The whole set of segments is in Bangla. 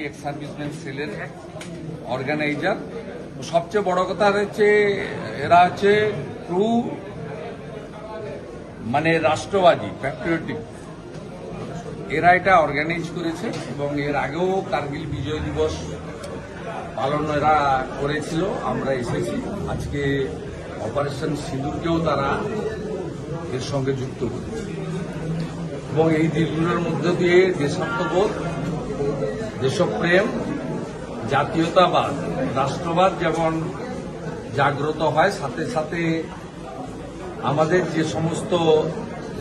এক্স সার্ভিসম্যান সেলের অর্গানাইজার। সবচেয়ে বড় কথা হচ্ছে এরা হচ্ছে ট্রু রাষ্ট্রবাদী প্যাট্রিয়টিক। এরা এটা অর্গানাইজ করেছে এবং এর আগেও কার্গিল বিজয় দিবস পালন এরা করেছিল। আমরা এসেছি, আজকে অপারেশন সিঁদুরকেও তারা এর সঙ্গে যুক্ত করেছে এবং এই দিনগুলোর মধ্য দিয়ে দেশাত্মবোধ, দেশপ্রেম, জাতীয়তাবাদ, রাষ্ট্রবাদ যেমন জাগ্রত হয়, সাথে সাথে আমাদের যে সমস্ত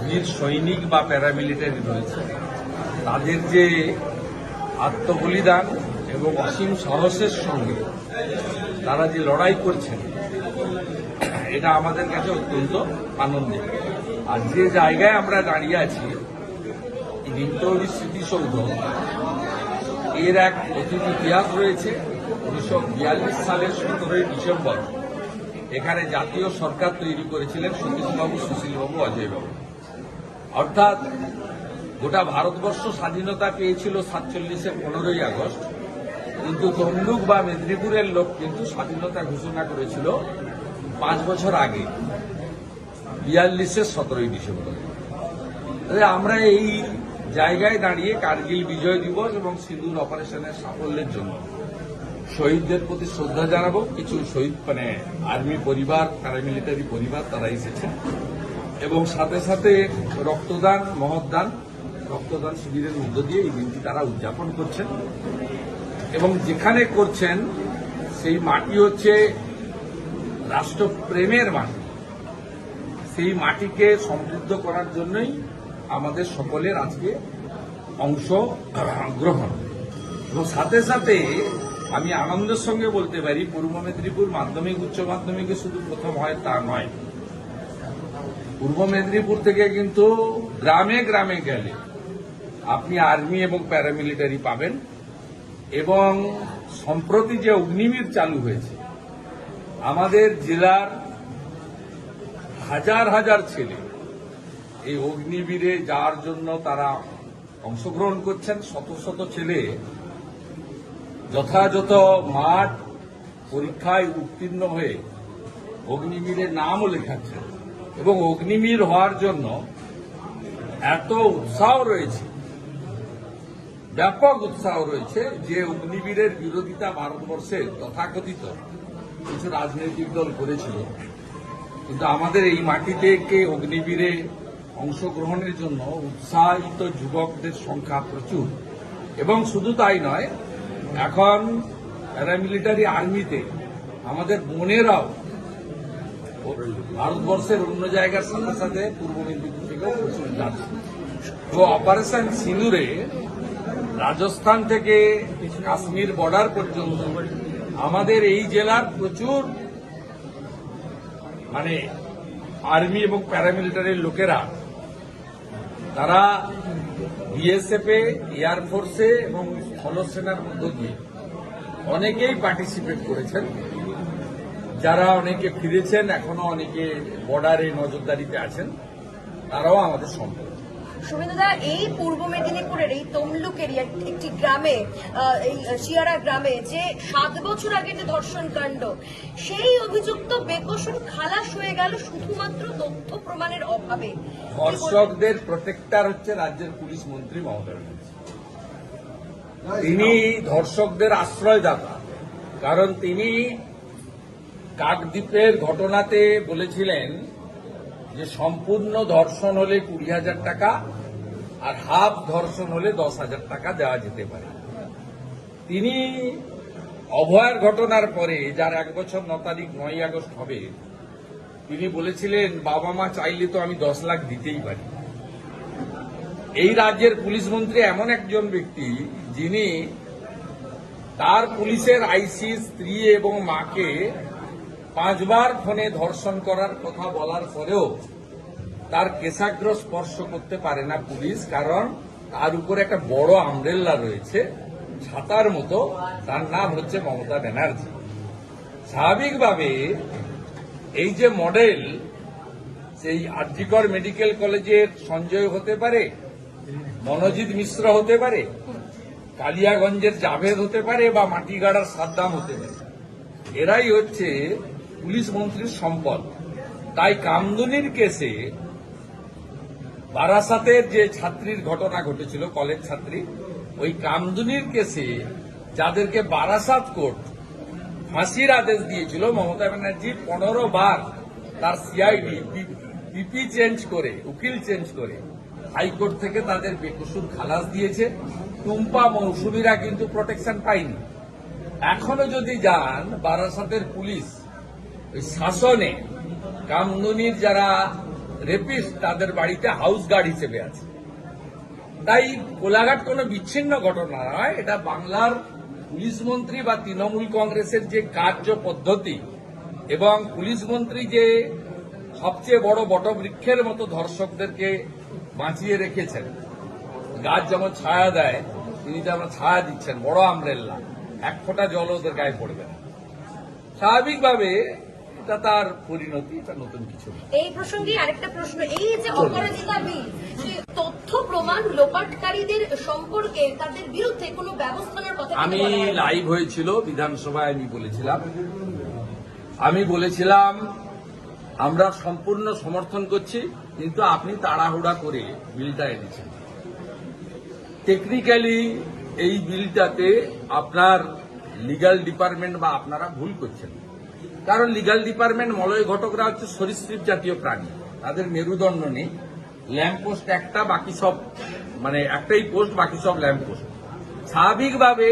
বীর সৈনিক বা প্যারামিলিটারি রয়েছে তাদের যে আত্মবলিদান এবং অসীম সাহসের সঙ্গে তারা যে লড়াই করছেন, এটা আমাদের কাছে অত্যন্ত আনন্দের। আর যে জায়গায় আমরা দাঁড়িয়ে আছি, ভিক্টোরি স্মৃতিসৌধ, এর এক অতীত ইতিহাস রয়েছে। 1942 সালের 17ই ডিসেম্বর এখানে জাতীয় সরকার তৈরি করেছিলেন সতীশবাবু, সুশীলবাবু, অজয়বাবু। অর্থাৎ গোটা ভারতবর্ষ স্বাধীনতা পেয়েছিল 47-এর 15ই আগস্ট, কিন্তু তমলুক বা মেদিনীপুরের লোক কিন্তু স্বাধীনতা ঘোষণা করেছিল 5 বছর আগে, 42-এর 17ই ডিসেম্বর। আমরা এই জায়গায় দাঁড়িয়ে কার্গিল বিজয় দিবস এবং সিঁদুর অপারেশনের সাফল্যের জন্য শহীদদের প্রতি শ্রদ্ধা জানাবো। কিছু শহীদ আর্মি পরিবার, প্যারামিলিটারি পরিবার তারা এসেছে এবং সাথে সাথে রক্তদান, মহৎদান, রক্তদান শিবিরের মধ্য দিয়ে এই দিনটি তারা উদযাপন করছেন এবং যেখানে করছেন সেই মাটি হচ্ছে রাষ্ট্রপ্রেমের মাটি। সেই মাটিকে সমৃদ্ধ করার জন্যই আমাদের সকলের আজকে অংশগ্রহণ। এবং সাথে সাথে আমি আনন্দের সঙ্গে বলতে পারি, পূর্ব মেদিনীপুর মাধ্যমিক উচ্চ মাধ্যমিকে শুধু প্রথম হয় তা নয়, পূর্ব মেদিনীপুর থেকে কিন্তু গ্রামে গ্রামে গেলে আপনি আর্মি এবং প্যারামিলিটারি পাবেন। এবং সম্প্রতি যে অগ্নিবীর চালু হয়েছে, আমাদের জেলার হাজার হাজার ছেলে এই অগ্নিবীরে যাওয়ার জন্য তারা অংশগ্রহণ করছেন। শত শত ছেলে যথাযথ মাঠ পরীক্ষায় উত্তীর্ণ হয়ে অগ্নিবীরের নামও লেখাচ্ছেন এবং অগ্নিবীর হওয়ার জন্য এত উৎসাহ রয়েছে, ব্যাপক উৎসাহ রয়েছে, যে অগ্নিবীরের বিরোধিতা ভারতবর্ষের তথাকথিত কিছু রাজনৈতিক দল করেছিল, কিন্তু আমাদের এই মাটি থেকে অগ্নিবীরে অংশগ্রহণের জন্য উৎসাহিত যুবকদের সংখ্যা প্রচুর। এবং শুধু তাই নয়, এখন প্যারামিলিটারি আর্মিতে আমাদের বোনেরাও ভারতবর্ষের অন্য জায়গার সাথে সাথে পূর্ব মেদিনীপুর থেকেও প্রচুর যাচ্ছে। তো অপারেশন সিঁদুরে রাজস্থান থেকে কাশ্মীর বর্ডার পর্যন্ত আমাদের এই জেলার প্রচুর আর্মি এবং প্যারামিলিটারির লোকেরা, তারা বিএসএফে, এয়ারফোর্সে এবং স্থলসেনার মধ্য দিয়ে অনেকেই পার্টিসিপেট করেছেন। যারা অনেকে ফিরেছেন, এখনো অনেকে বর্ডারে নজরদারিতে আছেন, তারাও আমাদের সম্পদ। শুভেন্দুদা, এই পূর্ব মেদিনীপুরের এই তমলুকের একটি গ্রামে, এই শিয়ারা গ্রামে যে 7 বছর আগে যে ধর্ষণ কাণ্ড, সেই অভিযুক্ত বেকসুর খালাস হয়ে গেল শুধুমাত্র তথ্য প্রমাণের অভাবে। ধর্ষকদের প্রোটেক্টর হচ্ছে রাজ্যের পুলিশ মন্ত্রী মমতা ব্যানার্জি। তিনি ধর্ষকদের আশ্রয়দাতা, কারণ তিনি কাকদ্বীপের ঘটনাতে বলেছিলেন যে সম্পূর্ণ ধর্ষণ হলে 20,000 টাকা আর হাফ ধর্ষণ হলে 10,000 টাকা দেওয়া যেতে পারে। তিনি অভয়ার ঘটনার পরে, যার 1 বছর 9 তারিখ 9ই আগস্ট হবে, তিনি বলেছিলেন বাবা মা চাইলে তো আমি 10 লাখ দিতেই পারি। এই রাজ্যের পুলিশ মন্ত্রী এমন একজন ব্যক্তি যিনি তার পুলিশের আইসি স্ত্রী এবং মাকে 5 বার ফোনে ধর্ষণ করার কথা বলার পরেও তার কেশাগ্র স্পর্শ করতে পারে না পুলিশ, কারণ তার উপরে একটা বড় আমব্রেল্লা রয়েছে, ছাতার মতো, তার নাম হচ্ছে মমতা ব্যানার্জি। স্বাভাবিকভাবে এই যে মডেল, সেই আরজিকর মেডিকেল কলেজের সঞ্জয় হতে পারে, মনোজিৎ মিশ্র হতে পারে, কালিয়াগঞ্জের জাভেদ হতে পারে বা মাটিগাড়ার সাদ্দাম হতে পারে, এরাই হচ্ছে পুলিশ মন্ত্রীর সম্পদ। তাই কামদুনির কেসে বারাসাতের যে ছাত্রীর ঘটনা ঘটেছিল, কলেজ ছাত্রী, ওই কামদুনির কেসে যাদেরকে বারাসাত কোর্ট ফাঁসির আদেশ দিয়েছিল, মমতা ব্যানার্জি 15 বার তার সিআইডি পিপি চেঞ্জ করে, উকিল চেঞ্জ করে হাইকোর্ট থেকে তাদের বেকসুর খালাস দিয়েছে। টুম্পা মৌসুমীরা কিন্তু প্রোটেকশন পায়নি। এখনো যদি যান বারাসাতের পুলিশ ওই শাসনে কামদুনির যারা রেপিস্ট তাদের বাড়িতে হাউস গার্ড হিসেবে আছে। তাই কোলাঘাট কোনো বিচ্ছিন্ন ঘটনা নয়, এটা বাংলার পুলিশ মন্ত্রী বা তৃণমূল কংগ্রেসের যে কার্য পদ্ধতি এবং পুলিশ মন্ত্রী যে সবচেয়ে বড় বটবৃক্ষের মতো ধর্ষকদেরকে বাঁচিয়ে রেখেছেন। গাছ যেমন ছায়া দেয়, তিনি যেমন ছায়া দিচ্ছেন, বড় আমরেল্লা, এক ফোঁটা জল ওদের গায়ে পড়বে না। স্বাভাবিকভাবে এটা তার পরিণতি, এটা নতুন কিছু না। এই প্রসঙ্গে আরেকটা প্রশ্ন, এই যে অপরাজিতা বিল, যে তথ্য প্রমাণ লোপাটকারীদের সম্পর্কে তাদের বিরুদ্ধে কোনো ব্যবস্থা নেওয়ার কথা আমি লাইভ হয়েছিল বিধানসভায়, আমি বলেছিলাম আমরা সম্পূর্ণ সমর্থন করছি, কিন্তু আপনি তাড়াহুড়া করে বিলটা এনেছেন। টেকনিক্যালি এই বিলটাতে আপনার লিগ্যাল ডিপার্টমেন্ট বা আপনারা ভুল করছেন। কারণ লিগ্যাল ডিপার্টমেন্ট মলয় ঘটকরা হচ্ছে সরীসৃপ জাতীয় প্রাণী, তাদের মেরুদণ্ড নেই। ল্যাম্পপোস্ট একটা, বাকি সব মানে একটাই পোস্ট, বাকি সব ল্যাম্পপোস্ট। স্বাভাবিকভাবে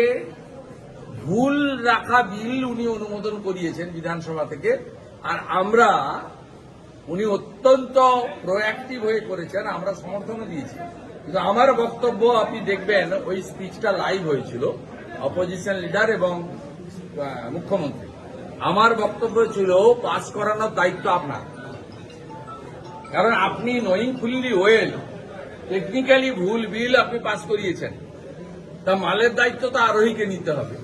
ভুল রাখা বিল উনি অনুমোদন করিয়েছেন বিধানসভা থেকে, আর আমরা উনি অত্যন্ত প্রোঅ্যাক্টিভ হয়ে করেছেন, আমরা সমর্থনও দিয়েছি। কিন্তু আমার বক্তব্য আপনি দেখবেন, ওই স্পিচটা লাইভ হয়েছিল অপোজিশন লিডার এবং মুখ্যমন্ত্রী। আমার বক্তব্য ছিল পাস করানোর দায়িত্ব আপনার, কারণ আপনি নোয়িং ফুললি ওয়েল টেকনিক্যালি ভুল বিল আপনি পাস করিয়েছেন, তা মালের দায়িত্ব তো আরোহীকে নিতে হবে।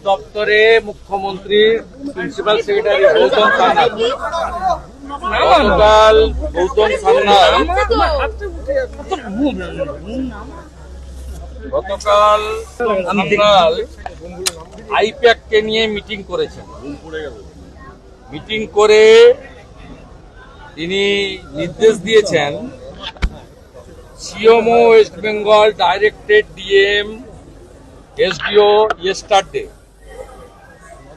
দপ্তরে মুখ্যমন্ত্রীর প্রিন্সিপাল সেক্রেটারি গৌতম সান্যাল গতকাল আইপ্যাককে নিয়ে মিটিং করেছেন। মিটিং করে তিনি নির্দেশ দিয়েছেন CMO West Bengal directed DM SDO yesterday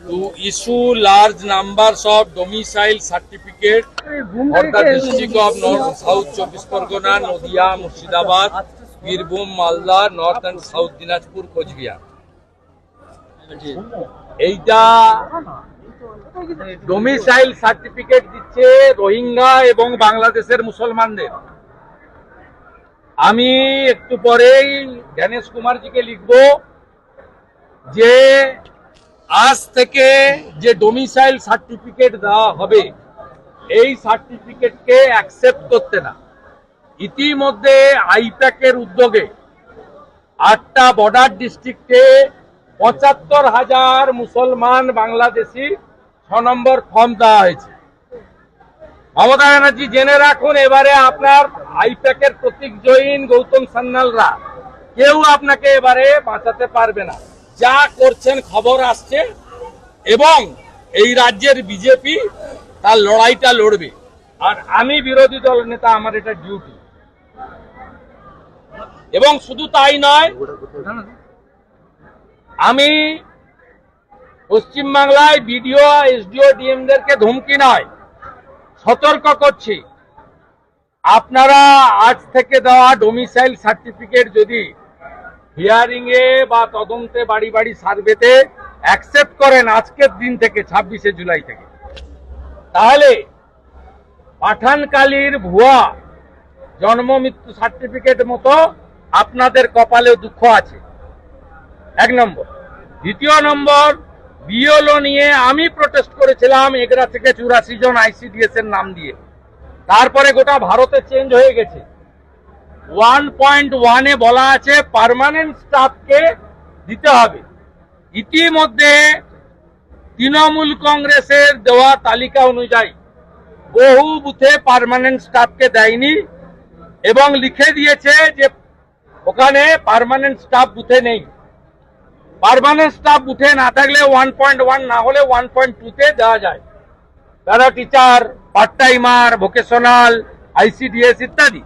to issue large numbers of domicile certificate for the district of North South Chobis Pargona, Nadia, Murshidabad, Birbhum, Malda, North and South Dinajpur, Coachbihar. এইটা ডোমিসাইল সার্টিফিকেট দিচ্ছে রোহিঙ্গা এবং বাংলাদেশের মুসলমানদের। আমি একটু পরেই জ্ঞানেশ কুমারজিকে লিখব যে আজ থেকে যে ডোমিসাইল সার্টিফিকেট দেওয়া হবে, এই সার্টিফিকেটকে অ্যাকসেপ্ট করতে না। ইতিমধ্যে আইপ্যাকের উদ্যোগে 8টা বর্ডার ডিস্ট্রিক্টে 75,000 মুসলমান বাংলাদেশি 6 নম্বর ফর্ম দেওয়া হয়েছে। মমতা ব্যানার্জি জেনে রাখুন, এবারে আপনার আইপ্যাকের প্রতীক জৈন গৌতম সান্যালরা কেউ আপনাকে এবারে বাঁচাতে পারবে না। যা করছেন খবর আসছে, এবং এই রাজ্যের বিজেপি তার লড়াইটা লড়বে। আর আমি বিরোধী দল নেতা, আমার এটা ডিউটি। এবং শুধু তাই নয়, আমি পশ্চিমবাংলায় বিডিও এসডিও ডিএমদেরকে ধমকি নয়, সতর্ক করছি, আপনারা আজ থেকে দেওয়া ডোমিসাইল সার্টিফিকেট যদি হিয়ারিং এ বা তদন্তে বাড়ি বাড়ি সার্ভেতে অ্যাকসেপ্ট করেন আজকের দিন থেকে 26শে জুলাই থেকে, তাহলে পাঠানকালীর ভুয়া জন্ম মৃত্যু সার্টিফিকেট মতো আপনাদের কপালে দুঃখ আছে। 1 নম্বর। দ্বিতীয় নম্বর, বিএলও নিয়ে আমি প্রোটেস্ট করেছিলাম 11 থেকে 84 জন ICDS এর নাম দিয়ে, তারপরে গোটা ভারতে চেঞ্জ হয়ে গেছে। 1.1 এ বলা আছে পার্মানেন্ট স্টাফকে দিতে হবে। ইতিমধ্যে তৃণমূল কংগ্রেসের দেওয়া তালিকা অনুযায়ী বহু বুথে পার্মানেন্ট স্টাফকে দেয়নি এবং লিখে দিয়েছে যে ওখানে পার্মানেন্ট স্টাফ বুথে নেই। পার্মানেন্ট স্টাফ উঠে না থাকলে 1.1 না হলে 1.2-তে দেওয়া যায়। Para teacher, part timer, vocational, ICDS ইত্যাদি।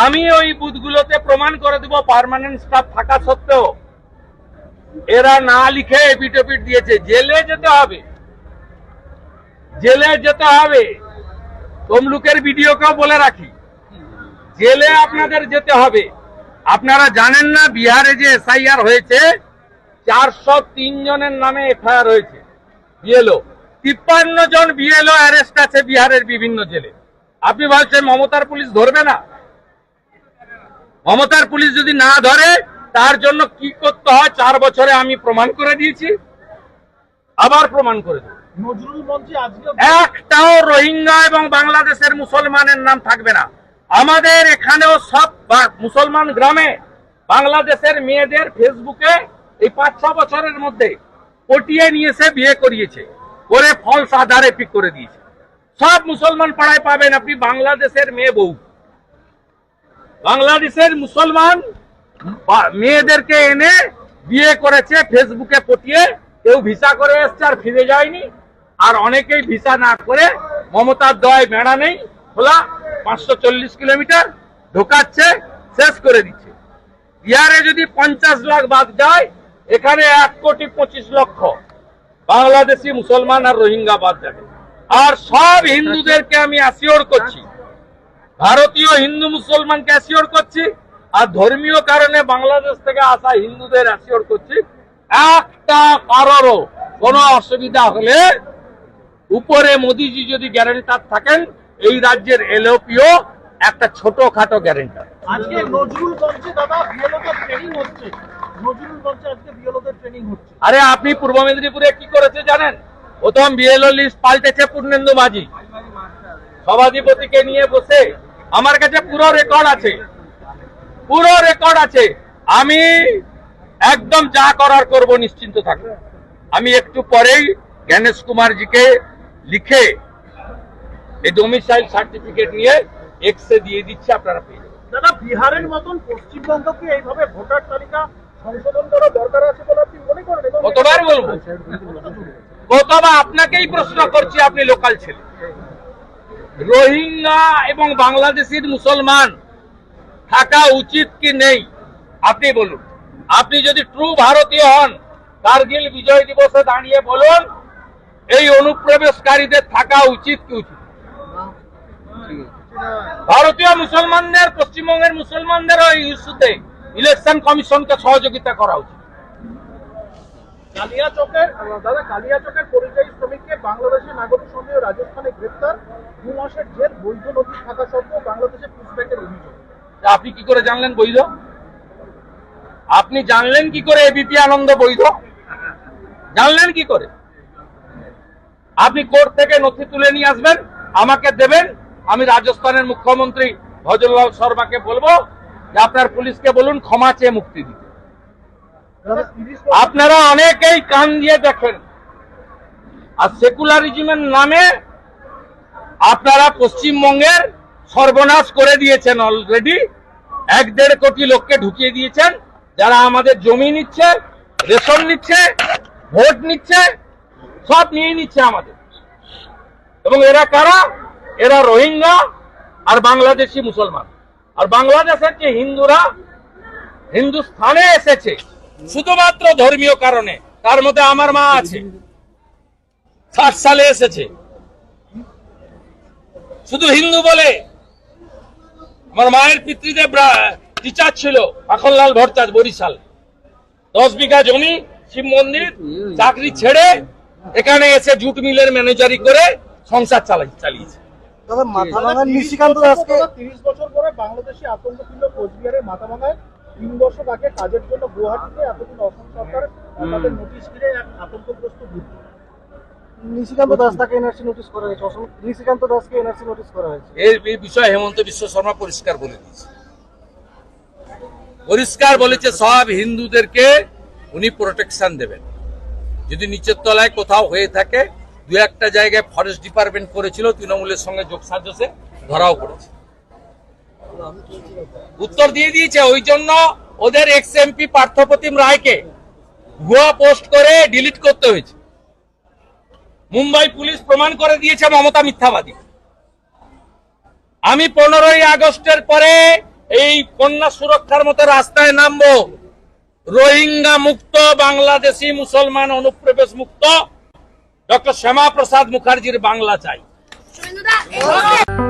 আমি ওই বুথগুলোতে প্রমাণ করে দেব পার্মানেন্ট স্টাফ থাকা সত্ত্বেও এরা না লিখে এপিট দিয়েছে। জেলে যেতে হবে, জেলে যেতে হবে। তমলুকের ভিডিওকেও বলে রাখি, জেলে আপনাদের যেতে হবে। আপনারা জানেন না বিহারে যে এসআইআর হয়েছে 403 জনের নামে এফআইআর হয়েছে বিএলও, 53 জন বিএলও অ্যারেস্ট আছে বিহারের বিভিন্ন জেলে। আপনি বলছেন মমতার পুলিশ ধরবে না? মমতার পুলিশ যদি না ধরে তার জন্য কি করতে হয় 4 বছরে আমি প্রমাণ করে দিয়েছি, আবার প্রমাণ করে দেব। নজরুল মঞ্চে আজকে একটাও রোহিঙ্গা এবং বাংলাদেশের মুসলমানের নাম থাকবে না। আমাদের এখানেও সব মুসলমান গ্রামে বাংলাদেশের মেয়েদের ফেসবুকে এই 5-6 বছরের মধ্যে পটিয়ে নিয়েছে, বিয়ে করিয়েছে, করে ফলস আধারে পিক করে দিয়েছে। সব মুসলমান পাড়ায় পাবেন আপনি বাংলাদেশের মেয়ে বউ। বাংলাদেশের মুসলমান মেয়েদেরকে এনে বিয়ে করেছে ফেসবুকে পটিয়ে। কেউ ভিসা করে এসছে আর ফিরে যায়নি, আর অনেকেই ভিসা না করে মমতার দয় বেড়া নেই খোলা 540 কিলোমিটার ঢোকাচ্ছে, শেষ করে দিচ্ছে। বিহারে যদি 50 লাখ বাদ যায়, এখানে 1,25,00,000 বাংলাদেশি মুসলমান আর রোহিঙ্গা বাদ যাবে। আর সব হিন্দুদেরকে আমি অ্যাসিওর করছি, ভারতীয় হিন্দু মুসলমানকে অ্যাসিওর করছি, আর ধর্মীয় কারণে বাংলাদেশ থেকে আসা হিন্দুদের অ্যাসিওর করছি, একটা কারোরও কোনো অসুবিধা হলে উপরে মোদিজি যদি গ্যারান্টার থাকেন, এই রাজ্যের এলওপিও একটা ছোটখাটো গ্যারান্টার। আজকে নজরুল মঞ্চে দাদা বিএলওদের ট্রেনিং হচ্ছে, নজরুল মঞ্চে আজকে বিএলওদের ট্রেনিং হচ্ছে। আরে আপনি পূর্ব মেদিনীপুরে কি করেছে জানেন? প্রথম বিএলও লিস্ট পাল্টেছে পূর্ণেন্দু মাঝি, সভাধিপতিকে নিয়ে বসে। আমার কাছে পুরো রেকর্ড আছে, পুরো রেকর্ড আছে। আমি একদম যা করার করব, নিশ্চিন্ত থাকবো। আমি একটু পরেই জ্ঞানেশ কুমারজিকে লিখে এই ডোমিসাইল সার্টিফিকেট নিয়ে এক্সে দিয়ে দিচ্ছি, আপনারা পেয়ে যাবেন। দাদা বিহারের মতন পশ্চিমবঙ্গকে এইভাবে ভোটার তালিকা সংশোধন করা দরকার আছে বলে আপনি মনে করেন? এবং কতবার বলবো, কতবার আপনাকেই প্রশ্ন করছি, আপনি লোকাল ছেলে। রোহিঙ্গা এবং বাংলাদেশের মুসলমান থাকা উচিত কি নেই আপনি বলুন। আপনি যদি ট্রু ভারতীয় হন, কার্গিল বিজয় দিবসে দাঁড়িয়ে বলুন এই অনুপ্রবেশকারীদের থাকা উচিত কি উচিত। ভারতীয় মুসলমানদের, পশ্চিমবঙ্গের মুসলমানদের ওই ইস্যুতে ইলেকশন কমিশনকে সহযোগিতা করা উচিত। কালিয়াচকের পরিযায়ী শ্রমিককে বাংলাদেশের নাগরিক সন্দেহে রাজস্থানে গ্রেফতার, 2 মাসের জেল, বৈধ নোটিশ থাকা সত্ত্বেও বাংলাদেশে পুশব্যাকের অভিযোগ। আপনি কি করে জানলেন বৈধ? আপনি জানলেন কি করে এবিপি আনন্দ বৈধ? জানলেন কি করে? আপনি কোর্ট থেকে নথি তুলে নিয়ে আসবেন, আমাকে দেবেন, আমি রাজস্থানের মুখ্যমন্ত্রী ভজনলাল শর্মাকে বলবো যে আপনার পুলিশকে বলুন ক্ষমা চেয়ে মুক্তি দিতে। আপনারা অনেকেই কান দিয়ে দেখেন, আর সেকুলারিজমের নামে আপনারা পশ্চিমবঙ্গের সর্বনাশ করে দিয়েছেন। অলরেডি 1-1.5 কোটি লোককে ঢুকিয়ে দিয়েছেন, যারা আমাদের জমি নিচ্ছে, রেশন নিচ্ছে, ভোট নিচ্ছে, সব নিয়ে নিচ্ছে আমাদের। এবং এরা কারা? এরা রোহিঙ্গা আর বাংলাদেশি মুসলমান। আর বাংলাদেশের যে হিন্দুরা হিন্দুস্থানে এসেছে শুধুমাত্র ধর্মীয় কারণে, তার মধ্যে আমার মা আছে, 60 সালে এসেছে শুধু হিন্দু বলে। আমার মায়ের পিতৃদেব টিচার ছিল, মাখনলাল ভট্টাচার্য, বরিশাল। 10 বিঘা জমি, শিব মন্দির, চাকরি ছেড়ে এখানে এসে জুট মিলের ম্যানেজারি করে সংসার চালিয়েছে। 30 বছর পরে বাংলাদেশি আতঙ্কপূর্ণ কোচবিহারের মাথাভাঙায় 3 দশক আগে কাজের জন্য গুয়াহাটিতে এতদিন অসম সরকার তাদের নোটিশ দিয়ে এক আতঙ্কগ্রস্ত বুদ্ধি। নিশিকান্ত দাস তাকে এনআরসি নোটিশ করা হয়েছে, নিশিকান্ত দাসকে এনআরসি নোটিশ করা হয়েছে। এই বিষয়ে হেমন্ত বিশ্ব শর্মা পরিষ্কার বলে দিয়েছে, পরিষ্কার বলেছে সব হিন্দুদেরকে উনি প্রোটেকশন দেবেন। যদি নিচের তলায় কোথাও হয়ে থাকে, 2-1টা জায়গায় ফরেস্ট ডিপার্টমেন্ট করেছিল, তৃণমূলের সঙ্গে যোগসাজশে ধরাও পড়েছে, উত্তর দিয়ে দিয়েছে। ওই জন্য ওদের এক্স এমপি পার্থপ্রতিম রায়কে ভুয়া পোস্ট করে ডিলিট করতে হয়েছে। মুম্বাই পুলিশ প্রমাণ করে দিয়েছে মমতা মিথ্যাবাদী। আমি 15ই আগস্টের পরে এই কন্যা সুরক্ষার মতো রাস্তায় নামবো, রোহিঙ্গা মুক্ত, বাংলাদেশি মুসলমান অনুপ্রবেশ মুক্ত ডক্টর শ্যামা প্রসাদ মুখার্জির বাংলা চাই। শুভেন্দুদা, এই